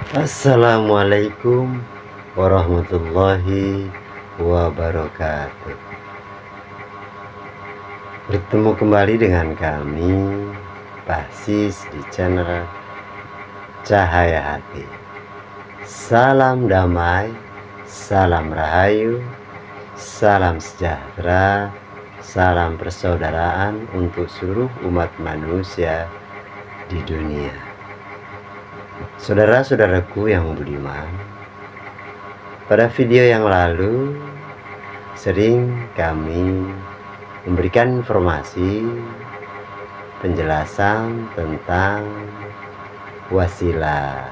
Assalamualaikum warahmatullahi wabarakatuh. Bertemu kembali dengan kami Basis di channel Cahaya Hati. Salam damai, salam rahayu, salam sejahtera, salam persaudaraan untuk seluruh umat manusia di dunia. Saudara-saudaraku yang budiman, pada video yang lalu sering kami memberikan informasi penjelasan tentang wasilah.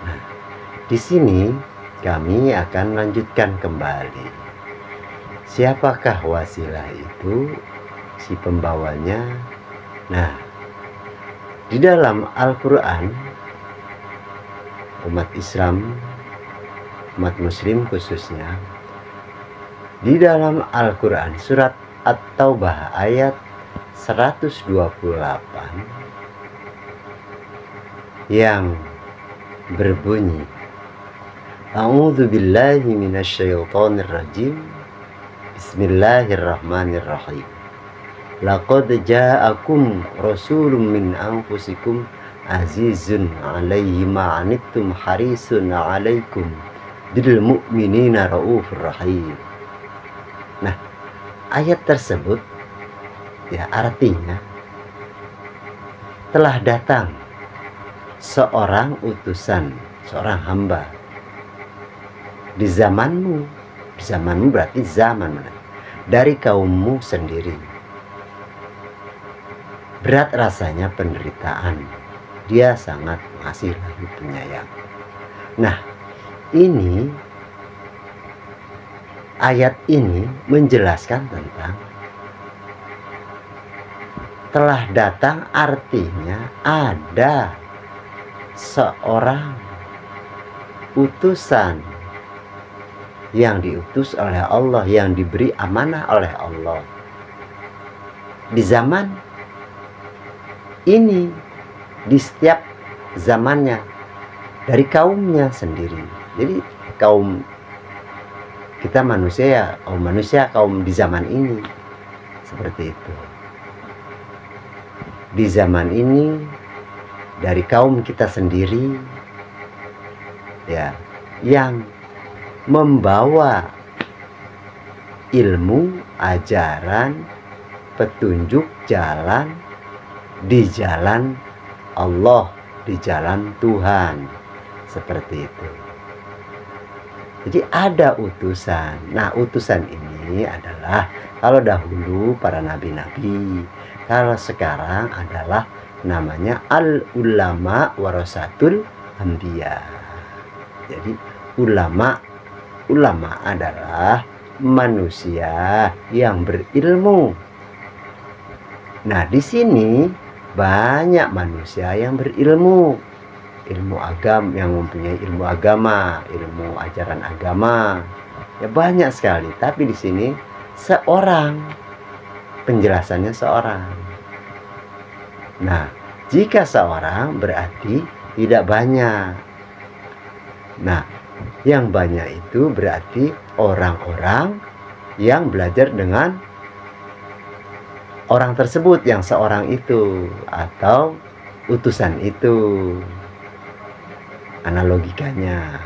Nah, di sini kami akan lanjutkan kembali. Siapakah wasilah itu? Si pembawanya. Nah, di dalam Al-Quran, umat Islam, umat Muslim khususnya, di dalam Al-Quran surat At-Taubah ayat 128 yang berbunyi, A'udzu billahi minasyaitonir rajim, Bismillahirrahmanirrahim. Laqad ja'akum rasulun min anfusikum azizun alaihi ma'anittum harisun alaikum bil mu'minina raufur rahim. Nah, ayat tersebut ya artinya telah datang seorang utusan, seorang hamba di zamanmu. Zamanmu berarti zaman dari kaummu sendiri. Berat rasanya penderitaan, dia sangat mengasihi lagi penyayang. Nah, ini ayat ini menjelaskan tentang telah datang, artinya ada seorang utusan yang diutus oleh Allah, yang diberi amanah oleh Allah di zaman ini, di setiap zamannya, dari kaumnya sendiri. Jadi kaum kita manusia ya, kaum manusia, kaum di zaman ini seperti itu. Di zaman ini dari kaum kita sendiri ya, yang membawa ilmu, ajaran, petunjuk jalan di jalan Allah, di jalan Tuhan, seperti itu. Jadi ada utusan. Nah, utusan ini adalah, kalau dahulu para nabi-nabi, kalau sekarang adalah namanya al-ulama warasatul anbiya. Jadi ulama adalah manusia yang berilmu. Nah, di sini banyak manusia yang berilmu, ilmu agama, yang mempunyai ilmu agama, ilmu ajaran agama, ya banyak sekali. Tapi di sini seorang, penjelasannya seorang. Nah, jika seorang berarti tidak banyak. Nah, yang banyak itu berarti orang-orang yang belajar dengan orang tersebut, yang seorang itu atau utusan itu. Analogikanya,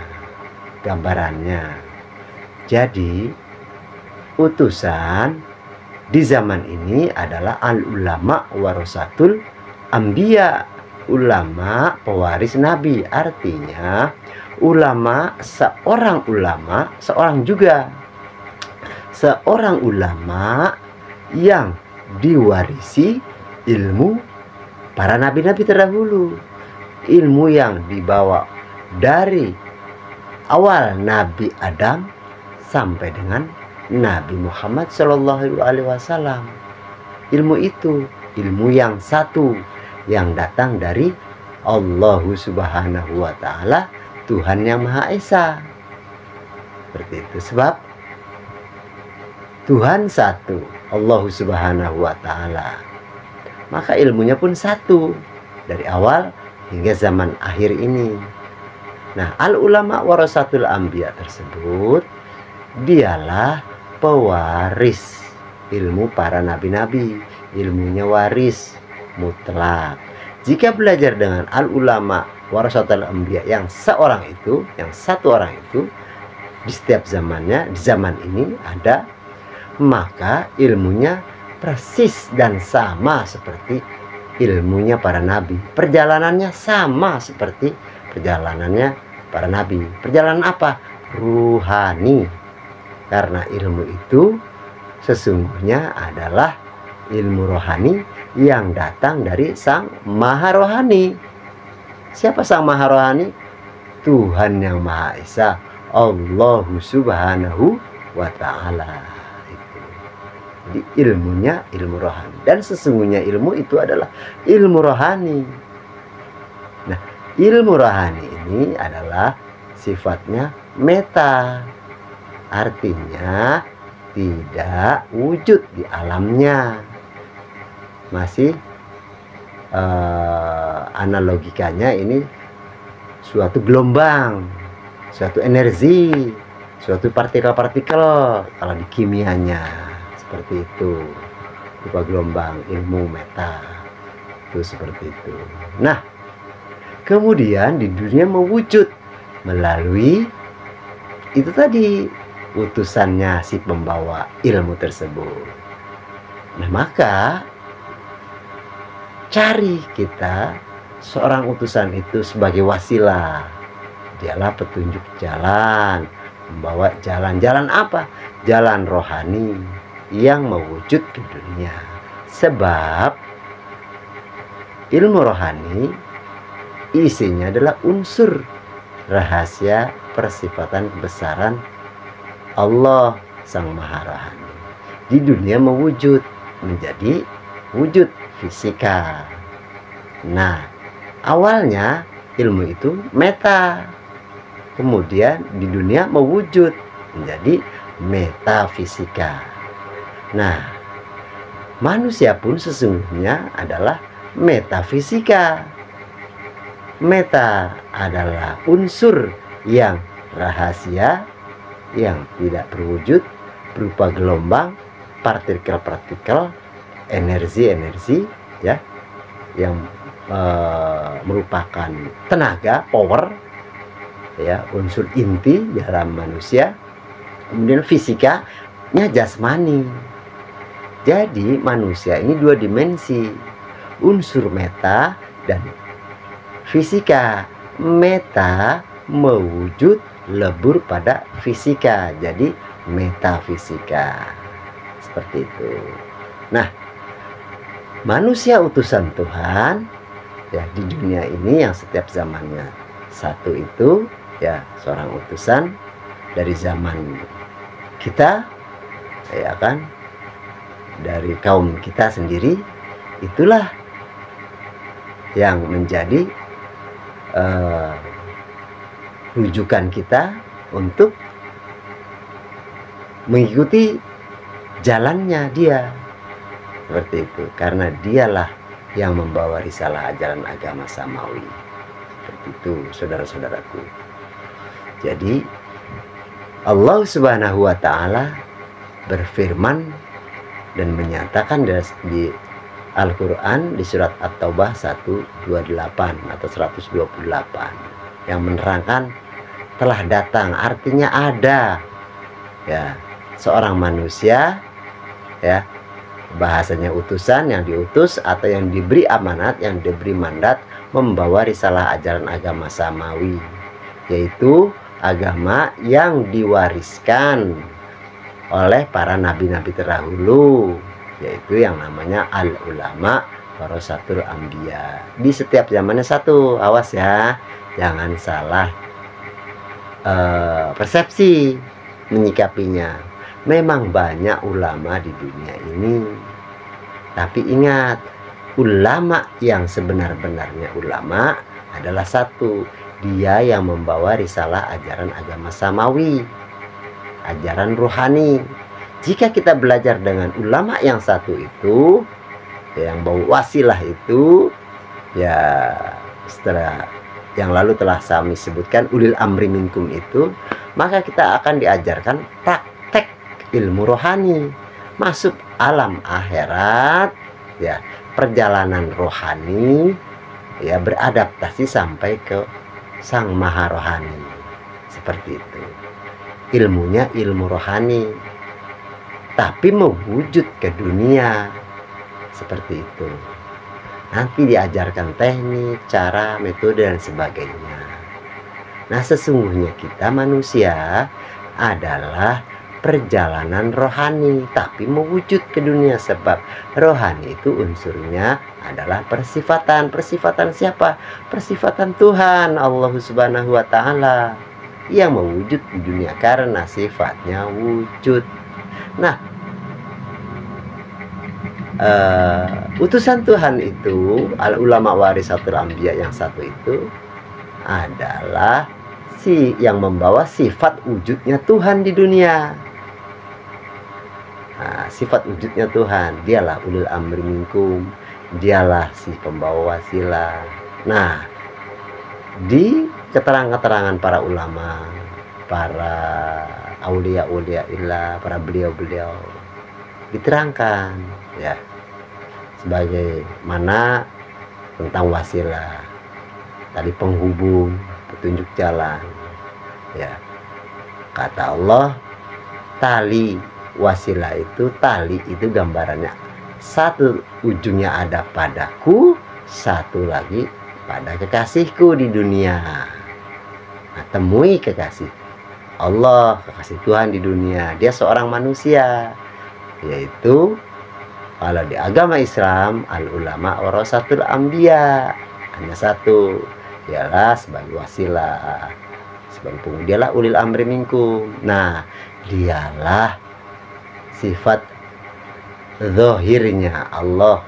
gambarannya. Jadi utusan di zaman ini adalah al-ulama warasatul anbiya, ulama pewaris nabi. Artinya ulama, seorang juga seorang ulama yang diwarisi ilmu para nabi-nabi terdahulu, ilmu yang dibawa dari awal Nabi Adam sampai dengan Nabi Muhammad SAW. Ilmu itu ilmu yang satu, yang datang dari Allah Subhanahu wa Ta'ala, Tuhan yang Maha Esa. Seperti itu. Sebab Tuhan satu, Allah Subhanahu wa Ta'ala. Maka ilmunya pun satu, dari awal hingga zaman akhir ini. Nah, al ulama warasatul anbiya tersebut dialah pewaris ilmu para nabi-nabi, ilmunya waris mutlak. Jika belajar dengan al ulama warasatul anbiya yang seorang itu, yang satu orang itu di setiap zamannya, di zaman ini ada, maka ilmunya persis dan sama seperti ilmunya para nabi. Perjalanannya sama seperti perjalanannya para nabi. Perjalanan apa? Ruhani. Karena ilmu itu sesungguhnya adalah ilmu rohani yang datang dari Sang Maha Rohani. Siapa Sang Maha Rohani? Tuhan yang Maha Esa, Allah Subhanahu wa Ta'ala. Jadi ilmunya ilmu rohani, dan sesungguhnya ilmu itu adalah ilmu rohani. Nah, ilmu rohani ini adalah sifatnya meta, artinya tidak wujud di alamnya. Masih analogikanya ini suatu gelombang, suatu energi, suatu partikel-partikel kalau di kimianya. Seperti itu, berupa gelombang, ilmu meta itu seperti itu. Nah, kemudian di dunia mewujud melalui itu tadi, utusannya si pembawa ilmu tersebut. Nah, maka cari kita seorang utusan itu sebagai wasilah. Dialah petunjuk jalan, membawa jalan-jalan apa? Jalan rohani yang mewujud ke dunia. Sebab ilmu rohani isinya adalah unsur rahasia persifatan kebesaran Allah Sang Maha Rohani. Di dunia mewujud menjadi wujud fisika. Nah, awalnya ilmu itu meta, kemudian di dunia mewujud menjadi metafisika. Nah, manusia pun sesungguhnya adalah metafisika. Meta adalah unsur yang rahasia, yang tidak berwujud, berupa gelombang, partikel-partikel, energi-energi, ya, yang merupakan tenaga, power, ya, unsur inti dalam manusia. Kemudian fisikanya jasmani. Jadi manusia ini dua dimensi, unsur meta dan fisika. Meta mewujud lebur pada fisika, jadi metafisika. Seperti itu. Nah, manusia utusan Tuhan ya di dunia ini yang setiap zamannya satu itu, ya, seorang utusan dari zaman kita, ya kan, dari kaum kita sendiri, itulah yang menjadi rujukan kita untuk mengikuti jalannya dia. Seperti itu, karena dialah yang membawa risalah ajaran agama samawi. Seperti itu, saudara-saudaraku. Jadi Allah Subhanahu wa Ta'ala berfirman dan menyatakan di Al-Quran di surat At-Taubah 128 atau 128 yang menerangkan telah datang, artinya ada, ya, seorang manusia, ya, bahasanya utusan, yang diutus atau yang diberi amanat, yang diberi mandat membawa risalah ajaran agama samawi, yaitu agama yang diwariskan oleh para nabi-nabi terdahulu, yaitu yang namanya al-ulama warasatul anbiya. Di setiap zamannya satu, awas ya, jangan salah persepsi menyikapinya. Memang banyak ulama di dunia ini, tapi ingat, ulama yang sebenar-benarnya ulama adalah satu, dia yang membawa risalah ajaran agama samawi, ajaran rohani. Jika kita belajar dengan ulama yang satu itu, yang bawa wasilah itu, ya, setelah yang lalu telah kami sebutkan, ulil amri minkum itu, maka kita akan diajarkan praktek ilmu rohani, masuk alam akhirat, ya, perjalanan rohani, ya, beradaptasi sampai ke sang maha rohani. Seperti itu. Ilmunya ilmu rohani, tapi mewujud ke dunia. Seperti itu. Nanti diajarkan teknik, cara, metode, dan sebagainya. Nah, sesungguhnya kita manusia adalah perjalanan rohani, tapi mewujud ke dunia. Sebab rohani itu unsurnya adalah persifatan. Persifatan siapa? Persifatan Tuhan, Allah Subhanahu wa Ta'ala, yang mewujud di dunia karena sifatnya wujud. Nah, utusan Tuhan itu, al ulama warisatul anbiya yang satu itu adalah yang membawa sifat wujudnya Tuhan di dunia. Nah, sifat wujudnya Tuhan, dialah ulil amri minkum, dialah si pembawa wasilah. Nah, di keterangan-keterangan para ulama, para aulia-aulia illah, para beliau-beliau, diterangkan, ya, sebagaimana tentang wasilah tadi, penghubung, petunjuk jalan, ya. Kata Allah, tali wasilah itu, tali itu gambarannya satu ujungnya ada padaku, satu lagi pada kekasihku di dunia. Nah, temui kekasih Allah, kekasih Tuhan di dunia, dia seorang manusia, yaitu kalau di agama Islam, al ulama warasatul anbiya, hanya satu, ialah sebagai wasilah, sebagai penghubung, dialah ulil amri minkum. Nah, dialah sifat zahirnya Allah,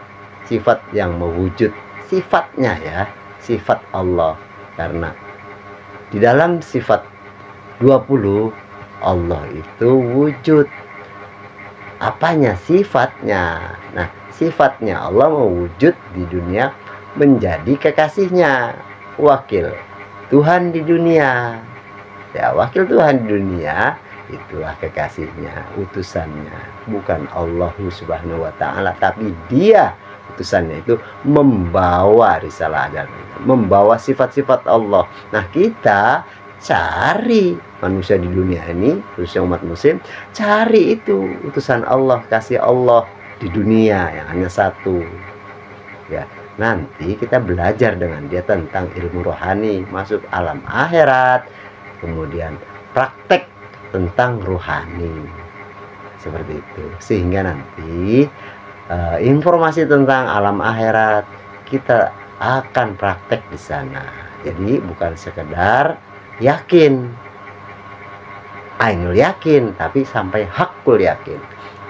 sifat yang mewujud, sifatnya, ya, sifat Allah. Karena di dalam sifat 20 Allah itu wujud. Apanya? Sifatnya. Nah, sifatnya Allah mewujud di dunia menjadi kekasihnya, wakil Tuhan di dunia, ya, wakil Tuhan di dunia, itulah kekasihnya, utusannya. Bukan Allah Subhanahu wa Ta'ala, tapi dia, utusannya itu membawa risalah agama, membawa sifat-sifat Allah. Nah, kita cari manusia di dunia ini, khususnya umat muslim, cari itu utusan Allah, kasih Allah di dunia yang hanya satu, ya. Nanti kita belajar dengan dia tentang ilmu rohani, masuk alam akhirat, kemudian praktek tentang rohani, seperti itu. Sehingga nanti informasi tentang alam akhirat kita akan praktek di sana. Jadi bukan sekedar yakin, ainul yakin, tapi sampai hakul yakin.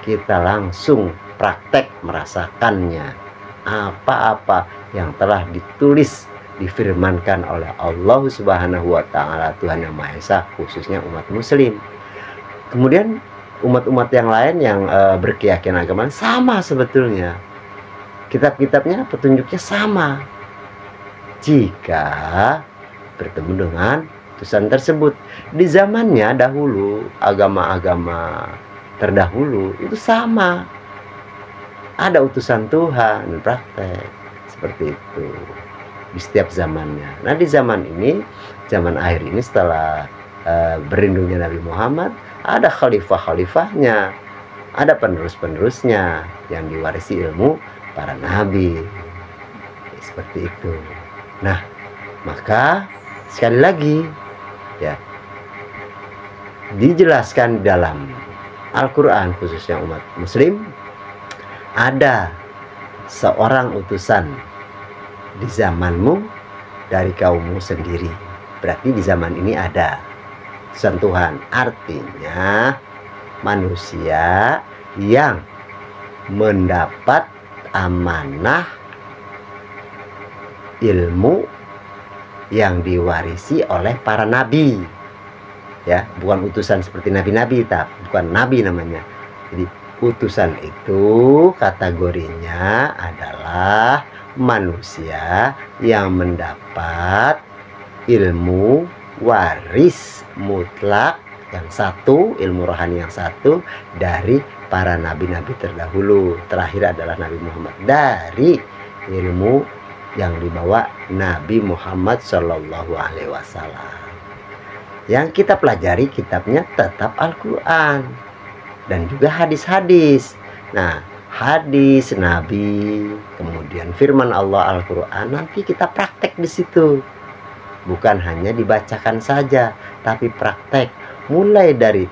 Kita langsung praktek merasakannya, apa-apa yang telah ditulis, difirmankan oleh Allah Subhanahu wa Ta'ala, Tuhan Yang Maha Esa, khususnya umat muslim. Kemudian umat-umat yang lain yang berkeyakinan agama sama sebetulnya, kitab-kitabnya, petunjuknya sama. Jika bertemu dengan utusan tersebut di zamannya dahulu, agama-agama terdahulu itu sama, ada utusan Tuhan, praktek seperti itu di setiap zamannya. Nah, di zaman ini, zaman akhir ini, setelah berlindungnya Nabi Muhammad, ada khalifah-khalifahnya, ada penerus-penerusnya yang diwarisi ilmu para nabi, seperti itu. Nah, maka sekali lagi, ya, dijelaskan dalam Al-Quran, khususnya umat muslim, ada seorang utusan di zamanmu dari kaummu sendiri. Berarti di zaman ini ada utusan Tuhan. Artinya manusia yang mendapat amanah ilmu yang diwarisi oleh para nabi, ya, bukan utusan seperti nabi-nabi, bukan nabi namanya. Jadi utusan itu kategorinya adalah manusia yang mendapat ilmu waris mutlak yang satu, ilmu rohani yang satu dari para nabi-nabi terdahulu. Terakhir adalah Nabi Muhammad, dari ilmu yang dibawa Nabi Muhammad Shallallahu Alaihi Wasallam. Yang kita pelajari kitabnya tetap Al-Quran dan juga hadis-hadis. Nah, hadis Nabi, kemudian firman Allah Al-Quran, nanti kita praktek di situ. Bukan hanya dibacakan saja, tapi praktek. Mulai dari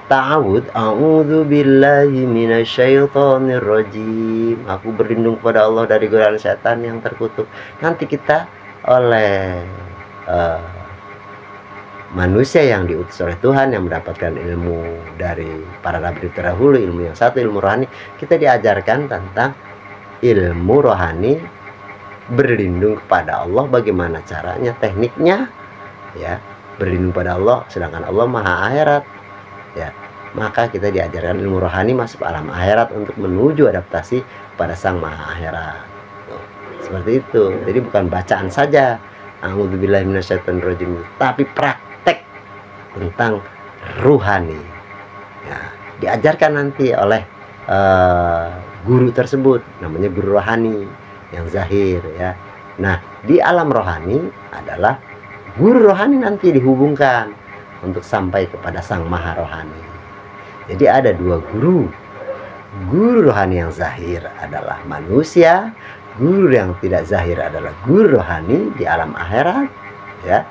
ta'awud, a'udzu billahi minasyaitonir rajim. Aku berlindung kepada Allah dari godaan setan yang terkutuk. Nanti kita oleh manusia yang diutus oleh Tuhan, yang mendapatkan ilmu dari para nabi terdahulu, ilmu yang satu, ilmu rohani, kita diajarkan tentang ilmu rohani, berlindung kepada Allah, bagaimana caranya, tekniknya, ya, berlindung pada Allah, sedangkan Allah maha akhirat, ya. Maka kita diajarkan ilmu rohani masuk alam akhirat untuk menuju adaptasi pada sang maha akhirat. Seperti itu. Jadi bukan bacaan saja, a'udzubillahi minasyaitonirrajim, tapi praktek tentang ruhani, ya, diajarkan nanti oleh guru tersebut, namanya guru rohani yang zahir, ya. Nah, di alam rohani adalah guru rohani nanti dihubungkan untuk sampai kepada sang maha rohani. Jadi ada dua guru. Guru rohani yang zahir adalah manusia, guru yang tidak zahir adalah guru rohani di alam akhirat, ya.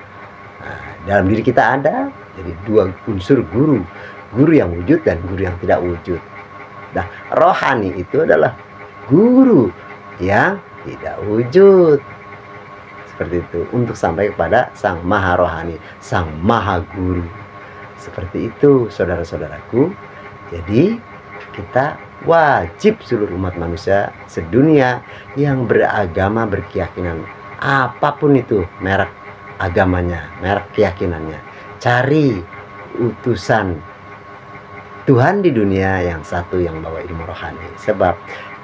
Nah, dalam diri kita ada jadi dua unsur guru, guru yang wujud dan guru yang tidak wujud. Nah, rohani itu adalah guru yang tidak wujud, seperti itu, untuk sampai kepada sang maha rohani, sang maha guru. Seperti itu, saudara-saudaraku. Jadi kita wajib, seluruh umat manusia sedunia yang beragama, berkeyakinan apapun itu merek agamanya, merek keyakinannya, cari utusan Tuhan di dunia yang satu yang bawa ilmu rohani. Sebab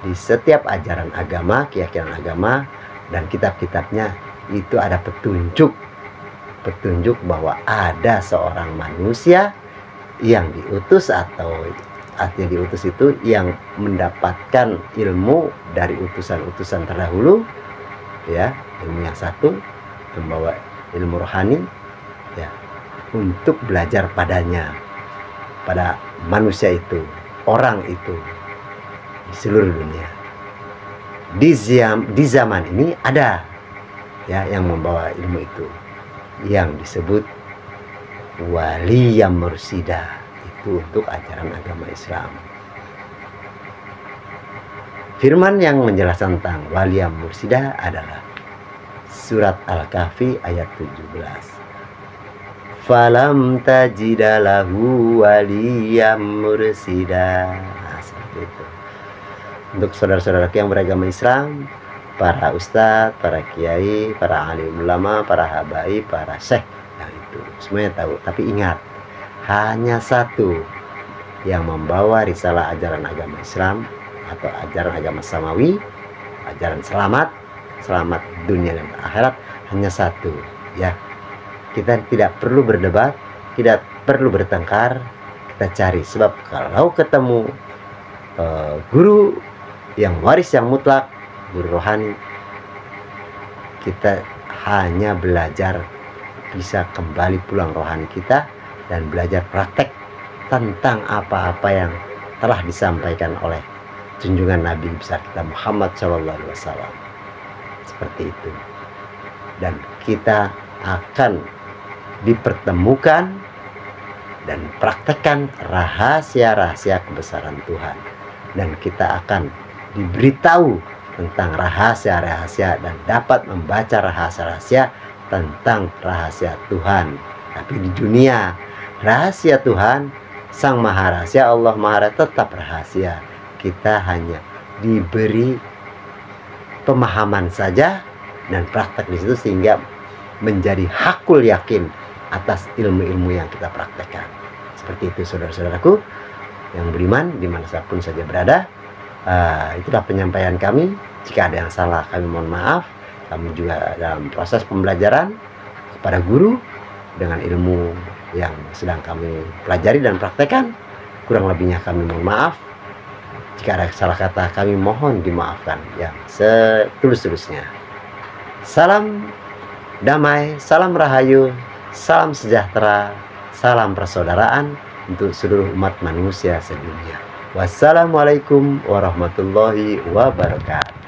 di setiap ajaran agama, keyakinan agama dan kitab-kitabnya itu ada petunjuk bahwa ada seorang manusia yang diutus, atau artinya diutus itu yang mendapatkan ilmu dari utusan-utusan terdahulu, ya, ilmu yang satu membawa ilmu rohani, ya, untuk belajar padanya, pada manusia itu, orang itu di seluruh dunia. Di zaman ini ada, ya, yang membawa ilmu itu, yang disebut wali yang mursida, itu untuk ajaran agama Islam. Firman yang menjelaskan tentang wali yang mursida adalah surat Al-Kahfi ayat 17. Falam tajidalahu waliyam mursida. Nah, seperti itu. Untuk saudara-saudara yang beragama Islam, para ustadz, para kiai, para alim ulama, para habaib, para syekh, yang itu semuanya tahu. Tapi ingat, hanya satu yang membawa risalah ajaran agama Islam atau ajaran agama samawi, ajaran selamat dunia dan akhirat, hanya satu, ya. Kita tidak perlu berdebat, tidak perlu bertengkar, kita cari. Sebab kalau ketemu guru yang waris yang mutlak, guru rohani, kita hanya belajar, bisa kembali pulang rohani kita dan belajar praktek tentang apa-apa yang telah disampaikan oleh junjungan Nabi besar kita Muhammad SAW. Seperti itu. Dan kita akan dipertemukan dan praktekkan rahasia-rahasia kebesaran Tuhan, dan kita akan diberitahu tentang rahasia-rahasia dan dapat membaca rahasia-rahasia tentang rahasia Tuhan. Tapi di dunia, rahasia Tuhan, Sang Maha Rahasia, Allah Maha Rahasia, tetap rahasia. Kita hanya diberi pemahaman saja dan praktek di situ, sehingga menjadi hakul yakin atas ilmu-ilmu yang kita praktekkan. Seperti itu, saudara-saudaraku yang beriman dimanapun saja berada. Itulah penyampaian kami. Jika ada yang salah, kami mohon maaf. Kami juga dalam proses pembelajaran para guru dengan ilmu yang sedang kami pelajari dan praktekkan. Kurang lebihnya kami mohon maaf. Jika ada salah kata, kami mohon dimaafkan yang setulus-tulusnya. Salam damai, salam rahayu, salam sejahtera, salam persaudaraan untuk seluruh umat manusia sedunia. Wassalamualaikum warahmatullahi wabarakatuh.